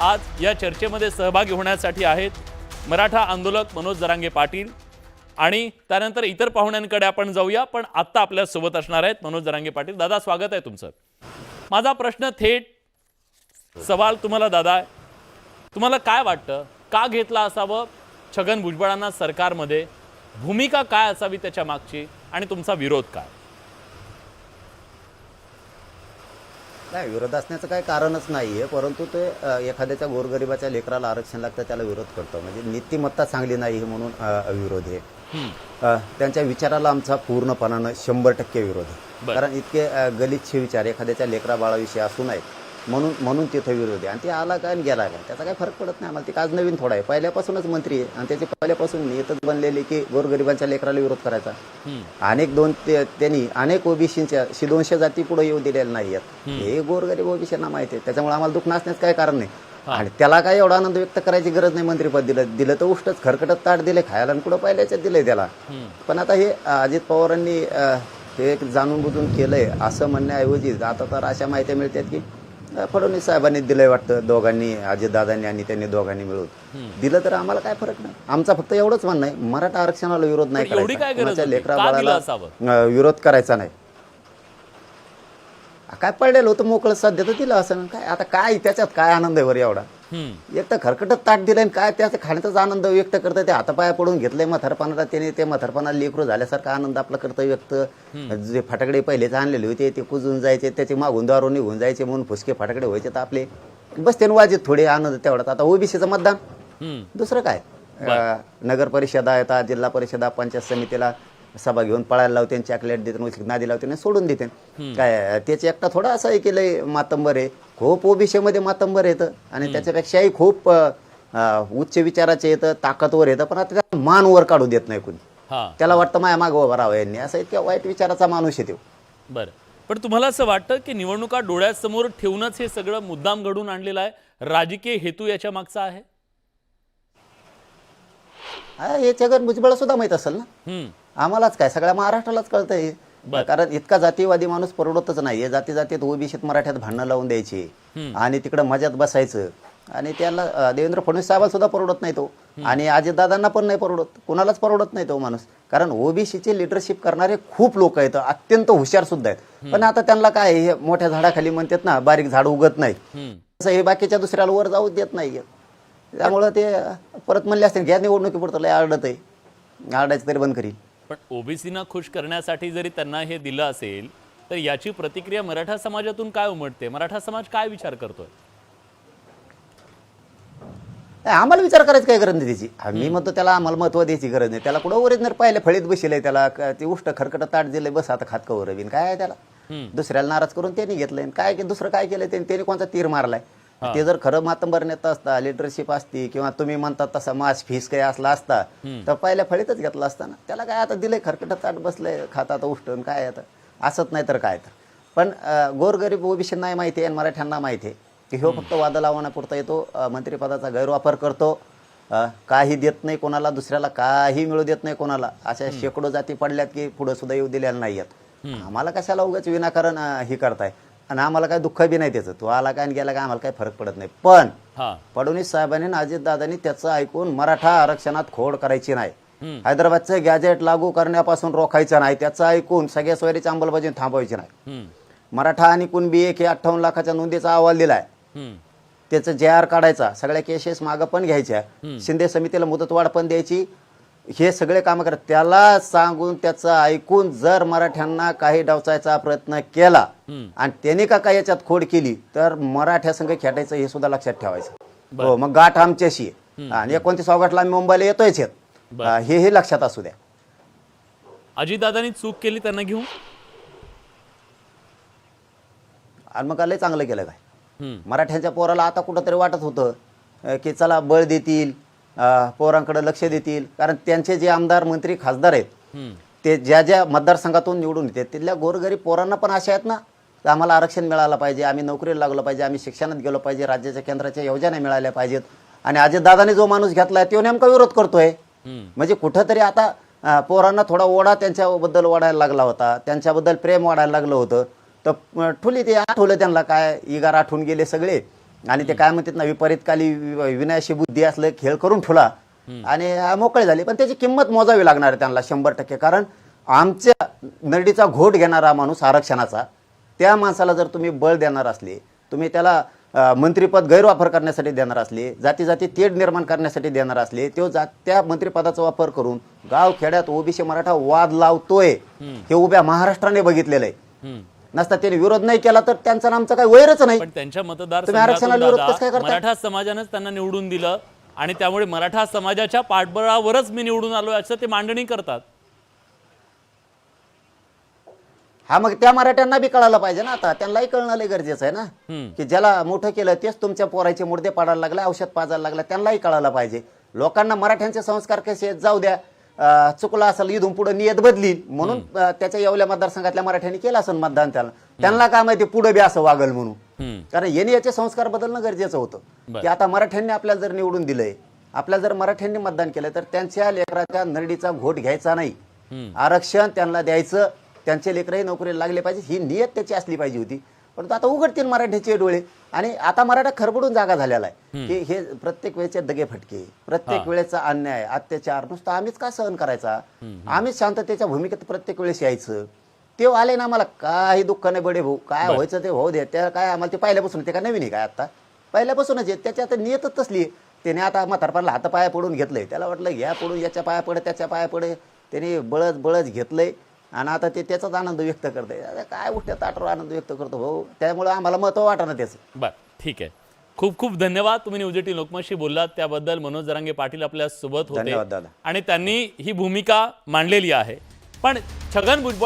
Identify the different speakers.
Speaker 1: आज या चर्चेमध्ये सहभागी होण्यासाठी आहेत मराठा आंदोलक मनोज जरांगे पाटील आणि त्यानंतर इतर पाहुण्यांकडे आपण जाऊया। पण आता आपल्या सोबत असणार आहेत मनोज जरांगे पाटील। दादा, स्वागत आहे तुमचं। माझा प्रश्न थेट सवाल तुम्हाला दादा आहे, तुम्हाला काय वाटतं का घेतला असावं छगन भुजबळांना सरकारमध्ये, भूमिका काय असावी त्याच्या मागची आणि तुमचा विरोध काय?
Speaker 2: नाही, विरोध असण्याचं काही कारणच नाही आहे, परंतु ते एखाद्याच्या गोरगरिबाच्या लेकराला आरक्षण लागतं त्याला विरोध करतो, म्हणजे नीतिमत्ता चांगली नाही म्हणून विरोध आहे। त्यांच्या विचाराला आमचा पूर्णपणानं 100% विरोध आहे, कारण इतके गलिच्छ विचार एखाद्याच्या लेकरा बाळाविषयी असू नयेत म्हणून तिथे विरोध आहे। आणि ते आला काय आणि गेला काय त्याचा काही फरक पडत नाही आम्हाला। ते आज नवीन थोडा आहे, पहिल्यापासूनच मंत्री आहे आणि त्याची पहिल्यापासून नियतच बनलेली की गोरगरिबांच्या लेकराला विरोध करायचा। त्यांनी अनेक ओबीसीच्या 200 जाती पुढे येऊ दिलेल्या नाही आहेत, हे गोरगरीब ओबीसींना माहिती आहे, त्याच्यामुळे आम्हाला दुःख नसण्याचं काही कारण नाही। आणि त्याला काय एवढा आनंद व्यक्त करायची गरज नाही। मंत्रीपद दिलं तर उष्टच खरकटत ताट दिले खायला आणि कुठं पहिल्याच्यात दिलंय त्याला। पण आता हे अजित पवारांनी हे जाणून बुजून केलंय असं म्हणण्याऐवजी आता तर अशा माहिती मिळतात की फडणवीस साहेबांनी दिलंय वाटतं, दोघांनी, अजितदादांनी आणि त्यांनी दोघांनी मिळून दिलं तर आम्हाला काय फरक नाही। आमचा फक्त एवढंच म्हणणं आहे, मराठा आरक्षणाला विरोध नाही करायचा, लेकरा बाळाला विरोध करायचा नाही। काय पडलेलं होतं मोकळं सध्या तर दिलं असं काय, आता काय त्याच्यात काय आनंद आहे बरं एवढा? एक तर खरकटत ताट दिलंय, काय त्याचा खाण्याचाच आनंद व्यक्त करतं, ते हातापाया पडून घेतलंय म्हातारपणाला, त्याने ते म्हातारपणाला लेकरू झाल्यासारखा आनंद आपला करतं व्यक्त। जे फटाकडे पहिलेच आणलेले होते ते कुजून जायचे, त्याचे मागून दारू निघून जायचे म्हणून फुसके फटाकडे व्हायचे तर आपले बस त्याने वाजित थोडे आनंद तेवढाच। आता ओबीसीचं मतदान दुसरं काय, नगर परिषदा येतात, जिल्हा परिषदा, पंचायत समितीला सभा घेऊन पळायला लावते, चॉकलेट देते, नादी लावते आणि सोडून देते। काय त्याचे एकटा थोडा असं आहे केलंय मातंबर आहे, खूप ओबीसी मध्ये मातंबर येतं आणि त्याच्यापेक्षाही खूप उच्च विचाराचे येतं, ताकदवर येतं, पण आता त्याला मान वर काढू देत नाही कुणी। त्याला वाटतं माया मागं उभं राहावं यांनी, असं इतक्या वाईट विचाराचा माणूस येतो।
Speaker 1: बरं, पण तुम्हाला असं वाटतं की निवडणुका डोळ्यासमोर ठेवूनच हे सगळं मुद्दाम घडून आणलेलं आहे, राजकीय हेतू याच्या मागचा आहे?
Speaker 2: हे छगन भुजबळ सुद्धा माहित असेल ना, आम्हालाच काय सगळ्या महाराष्ट्रालाच कळतंय। कारण इतका जातीवादी माणूस परवडतच नाही। जाती जातीत ओबीसीत मराठ्यात भांडणं लावून द्यायची आणि तिकडे मजात बसायचं, आणि त्याला देवेंद्र फडणवीस साहेबांना सुद्धा परवडत नाही तो, आणि अजितदादांना पण नाही परवडत, कुणालाच परवडत नाही तो माणूस। कारण ओबीसीचे लिडरशिप करणारे खूप लोक आहेत, अत्यंत हुशार सुद्धा आहेत, पण आता त्यांना काय हे मोठ्या झाडाखाली म्हणतात ना, बारीक झाड उगत नाही, असं हे बाकीच्या दुसऱ्याला वर जाऊ देत नाही। त्यामुळं ते परत म्हणले असते घ्या निवडणुकीपुरतं लय आरडत आहे, आरडायचं तरी बंद करील।
Speaker 1: पण ओबीसीना खुश करण्यासाठी जरी त्यांना हे दिलं असेल तर याची प्रतिक्रिया मराठा समाजातून काय उमटते? मराठा समाज काय विचार करतोय?
Speaker 2: आम्हाला विचार करायची काय गरज नाही त्याची, आम्ही म्हणतो त्याला आम्हाला महत्व द्यायची गरज नाही। त्याला कुठं ओरिजिनल पाहिलं फळीत बसले, त्याला ते उष्ट खरकट ताट दिलंय, बस आता खात कवर बिन काय आहे त्याला, दुसऱ्याला नाराज करून त्यांनी घेतलंय, काय दुसरं काय केलंय त्यांनी कोणता तीर मारलाय? ते जर खरं मातंबर नेता असता, लिडरशिप असती, किंवा तुम्ही म्हणतात तसा मास फीस काही असला असता तर पहिल्या फळीतच घेतला असता ना। त्याला काय आता दिलंय खरकट ताट, बसलंय खात आता उष्टून, काय आता असत नाही तर काय तर। पण गोरगरीब ओबीसींना माहिती आहे आणि मराठ्यांना माहिती आहे की ह्यो फक्त वाद लावण्यापुरता येतो, मंत्रिपदाचा गैरवापर करतो, काही देत नाही कोणाला, दुसऱ्याला काही मिळू देत नाही कोणाला। अशा शेकडो जाती पडल्यात की पुढे सुद्धा येऊ दिलेल्या नाही आहेत। आम्हाला कशाला उगाच विनाकारण ही करताय, आणि आम्हाला काय दुःख बी नाही त्याचं, तो आला काय गेला काय आम्हाला काय फरक पडत नाही। पण फडणवीस साहेबांनी अजितदादांनी त्याचं ऐकून मराठा आरक्षणात खोड करायची नाही, हैदराबादचं गॅजेट लागू करण्यापासून रोखायचं नाही, त्याचं ऐकून सगळ्या सोयरीची अंमलबजावणी थांबवायची नाही। मराठा आणि कुणबी एक हे 58 लाखाच्या नोंदीचा अहवाल दिलाय, त्याचं JR काढायचा, सगळ्या केसेस मागं पण घ्यायच्या, शिंदे समितीला मुदतवाढ पण द्यायची, हे सगळे काम करत त्याला सांगून त्याचं ऐकून जर मराठ्यांना काही डावचायचा प्रयत्न केला आणि त्याने का काही याच्यात खोड केली तर मराठ्या संघ खेटायचं हे सुद्धा लक्षात ठेवायचं। हो, मग गाठ आमच्याशी आणि 29 ऑगस्टला आम्ही मुंबईला येतोयच, हे लक्षात असू द्या।
Speaker 1: अजितदादांनी चूक केली त्यांना घेऊन,
Speaker 2: आणि मग लय चांगलं केलं काय, मराठ्यांच्या पोराला आता कुठंतरी वाटत होतं की चला बळ देतील, पोरांकडे लक्ष देतील, कारण त्यांचे जे आमदार मंत्री खासदार आहेत ते ज्या ज्या मतदारसंघातून निवडून येतात तिथल्या गोरगरीब पोरांना पण अशा आहेत ना, तर आम्हाला आरक्षण मिळालं पाहिजे, आम्ही नोकरीला लागलो पाहिजे, आम्ही शिक्षणात गेलो पाहिजे, राज्याच्या केंद्राच्या योजना मिळाल्या पाहिजेत। आणि अजितदादांनी जो माणूस घेतलाय तो नेमका विरोध करतोय, म्हणजे कुठंतरी आता पोरांना थोडा ओढा त्यांच्याबद्दल वाढायला लागला होता, त्यांच्याबद्दल प्रेम वाढायला लागलं होतं, तर ठुली ते आठवलं त्यांना, काय इगार आठवून गेले सगळे, आणि ते काय म्हणतात ना, विपरीतकाली विनाशी बुद्धी असलं खेळ करून ठेवला आणि मोकळे झाले. पण त्याची किंमत मोजावी लागणार आहे त्यांना 100%. कारण आमच्या नरडीचा घोट घेणारा माणूस आरक्षणाचा, त्या माणसाला जर तुम्ही बळ देणार असले, तुम्ही त्याला मंत्रिपद गैरवापर करण्यासाठी देणार असले, जाती जाती तेढ निर्माण करण्यासाठी देणार असले, त्या मंत्रिपदाचा वापर करून गाव खेड्यात ओबीसी मराठा वाद लावतोय हे उभ्या महाराष्ट्राने बघितलेलं आहे. नसता त्यांनी विरोध नाही केला तर त्यांचं आमचं काही वैरच नाही.
Speaker 1: पण त्यांच्या
Speaker 2: तुम्ही आरक्षणाला विरोध कसं काय करता?
Speaker 1: मराठा समाजानेच त्यांना निवडून दिलं आणि त्यामुळे मराठा समाजाच्या पाठबळावरच मी निवडून आलो असं ते मांडणी करतात.
Speaker 2: हा, मग त्या मराठ्यांना बी कळायला पाहिजे ना. आता त्यांनाही कळणं लय गरजेचं आहे ना, की ज्याला मोठं केलं तेच तुमच्या पोराचे मुर्दे पाडायला लागले, औषध पाजायला लागला, त्यांनाही कळायला पाहिजे. लोकांना मराठ्यांचे संस्कार कसे आहेत जाऊ द्या, चुकला असेल इथून पुढे नियत बदलील म्हणून त्याच्या येवल्या मतदारसंघातल्या मराठ्यांनी केलं असं मतदान. त्यांना काय माहिती पुढे बी असं वागल म्हणून. कारण यांनी याचे संस्कार बदलणं गरजेचं होतं की आता मराठ्यांनी आपल्याला जर निवडून दिलंय, आपल्याला जर मराठ्यांनी मतदान केलं तर त्यांच्या लेकराच्या नरडीचा घोट घ्यायचा नाही, आरक्षण त्यांना द्यायचं, त्यांचे लेकरही नोकरीला लागले पाहिजे, ही नियत त्याची असली पाहिजे होती. परंतु आता उघडतील मराठ्याचे डोळे आणि आता मराठा खरबडून जागा झालेला आहे की हे प्रत्येक वेळेचे दगेफटके, प्रत्येक वेळेचा अन्याय अत्याचार नुसतं आम्हीच का सहन करायचा, आम्हीच शांततेच्या भूमिकेत प्रत्येक वेळेस यायचं. ते आले ना, आम्हाला काही दुःख नाही बडे भाऊ, काय व्हायचं ते होऊ दे. त्या काय आम्हाला ते पहिल्यापासून, ते काय नवीन आहे काय, आता पहिल्यापासूनच आहे. त्याच्या आता नियतच तसली आहे. त्याने आता म्हातारपणाला हात पाया पडून घेतलंय, त्याला वाटलं घ्या पडून, याच्या पाया पडे त्याच्या पाया पडे, त्याने बळच घेतलंय आणि आता ते त्याचाच आनंद व्यक्त करते. काय उठ्या ताटावर आनंद व्यक्त करतो भाऊ, त्यामुळे आम्हाला महत्व वाटणं त्याचं.
Speaker 1: बरं, ठीक आहे. खूप खूप धन्यवाद. तुम्ही न्यूज 18 लोकमतशी बोललात त्याबद्दल. मनोज जरांगे पाटील आपल्या सोबत होते
Speaker 2: धन्यवाद दादा.
Speaker 1: आणि त्यांनी ही भूमिका मांडलेली आहे. पण छगन भुजबळ